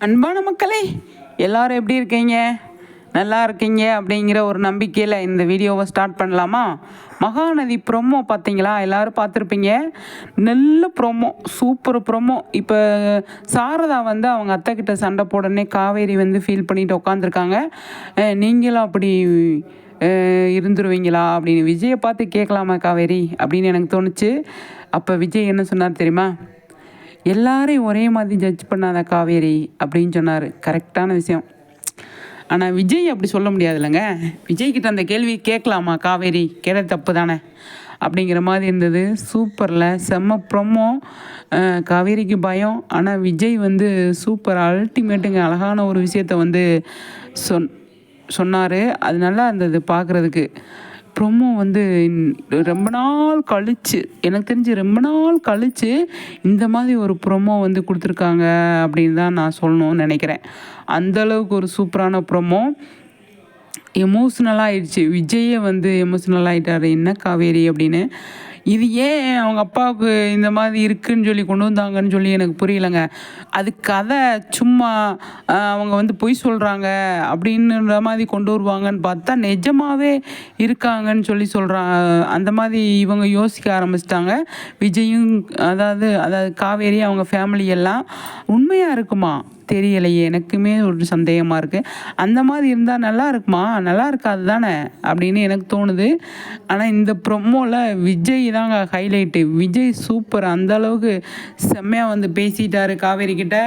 அன்பான மக்களே, எல்லாரும் எப்படி இருக்கீங்க? நல்லா இருக்கீங்க அப்படிங்கிற ஒரு நம்பிக்கையில் இந்த வீடியோவை ஸ்டார்ட் பண்ணலாமா? மகாநதி ப்ரொமோ பார்த்தீங்களா? எல்லோரும் பார்த்துருப்பீங்க. நல்ல ப்ரொமோ, சூப்பர் ப்ரொமோ. இப்போ சாரதா வந்து அவங்க அத்தைக்கிட்ட சண்டை போடனே காவேரி வந்து ஃபீல் பண்ணிட்டு உட்காந்துருக்காங்க. நீங்களும் அப்படி இருந்துருவீங்களா அப்படின்னு விஜயை பார்த்து கேட்கலாமா காவேரி அப்படின்னு எனக்கு தோணுச்சு. அப்போ விஜய் என்ன சொன்னார் தெரியுமா? எல்லாரையும் ஒரே மாதிரி ஜட்ஜ் பண்ணாத காவேரி அப்படின்னு சொன்னார். கரெக்டான விஷயம். ஆனால் விஜய் அப்படி சொல்ல முடியாது இல்லைங்க. விஜய்கிட்ட அந்த கேள்வி கேட்கலாமா காவேரி? கேட்ட தப்பு தானே அப்படிங்கிற மாதிரி இருந்தது. சூப்பரில் செம்ம ப்ரொமோ. காவேரிக்கு பயம், ஆனால் விஜய் வந்து சூப்பர் அல்டிமேட்டுங்க. அழகான ஒரு விஷயத்தை வந்து சொன்னார். அது நல்லா இருந்தது பார்க்குறதுக்கு. ப்ரொமோ வந்து ரொம்ப நாள் கழித்து, எனக்கு தெரிஞ்சு ரொம்ப நாள் கழித்து இந்த மாதிரி ஒரு ப்ரொமோ வந்து கொடுத்துருக்காங்க அப்படின்னு தான் நான் சொல்லணும்னு நினைக்கிறேன். அந்தளவுக்கு ஒரு சூப்பரான ப்ரொமோ. எமோஷ்னலாக ஆயிடுச்சு. விஜயை வந்து எமோஷ்னல் ஆகிட்டார். என்ன காவேரி அப்படின்னு. இது ஏன் அவங்க அப்பாவுக்கு இந்த மாதிரி இருக்குன்னு சொல்லி கொண்டு வந்தாங்கன்னு சொல்லி எனக்கு புரியலைங்க. அது கதை சும்மா அவங்க வந்து பொய் சொல்கிறாங்க அப்படின்ற மாதிரி கொண்டு வருவாங்கன்னு பார்த்தா நிஜமாகவே இருக்காங்கன்னு சொல்லி சொல்கிறாங்க. அந்த மாதிரி இவங்க யோசிக்க ஆரம்பிச்சிட்டாங்க. விஜயும் அதாவது காவேரி அவங்க ஃபேமிலி எல்லாம் உண்மையாக இருக்குமா தெரியலையே. எனக்குமே ஒரு சந்தேகமாக இருக்குது. அந்த மாதிரி இருந்தால் நல்லா இருக்குமா? நல்லா இருக்காது தானே அப்படின்னு எனக்கு தோணுது. ஆனால் இந்த ப்ரொமோவில் விஜய் தாங்க ஹைலைட்டு. விஜய் சூப்பர். அந்தளவுக்கு செம்மையாக வந்து பேசிட்டார் காவேரி கிட்ட.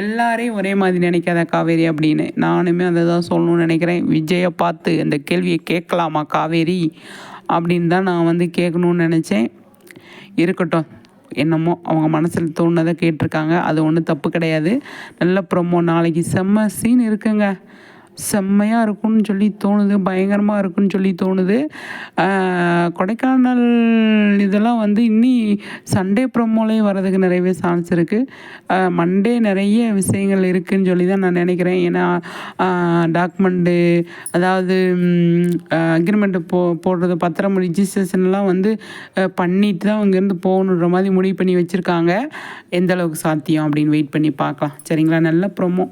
எல்லாரையும் ஒரே மாதிரி நினைக்காத காவேரி அப்படின்னு. நானுமே அதை தான் சொல்லணும்னு நினைக்கிறேன். விஜயை பார்த்து அந்த கேள்வியை கேட்கலாமா காவேரி அப்படின்னு தான் நான் வந்து கேட்கணுன்னு நினச்சேன். இருக்கட்டும், என்னமோ அவங்க மனசில் தோணுனதை கேட்டிருக்காங்க. அது ஒன்றும் தப்பு கிடையாது. நல்ல ப்ரொமோ. நாளைக்கு செம்ம சீன் இருக்குங்க. செம்மையாக இருக்குன்னு சொல்லி தோணுது. பயங்கரமாக இருக்குன்னு சொல்லி தோணுது. கொடைக்கானல் இதெல்லாம் வந்து இன்னி சண்டே ப்ரொமோலேயே வர்றதுக்கு நிறையவே சான்ஸ் இருக்குது. மண்டே நிறைய விஷயங்கள் இருக்குதுன்னு சொல்லி தான் நான் நினைக்கிறேன். ஏன்னா டாக்குமெண்ட்டு, அதாவது அக்ரிமெண்ட்டு போடுறது, பத்திரம், ரிஜிஸ்ட்ரேஷன்லாம் வந்து பண்ணிட்டு தான் அங்கேருந்து போகணுன்ற மாதிரி முடிவு பண்ணி வச்சுருக்காங்க. எந்தளவுக்கு சாத்தியம் அப்படின்னு வெயிட் பண்ணி பார்க்கலாம். சரிங்களா? நல்ல ப்ரொமோ.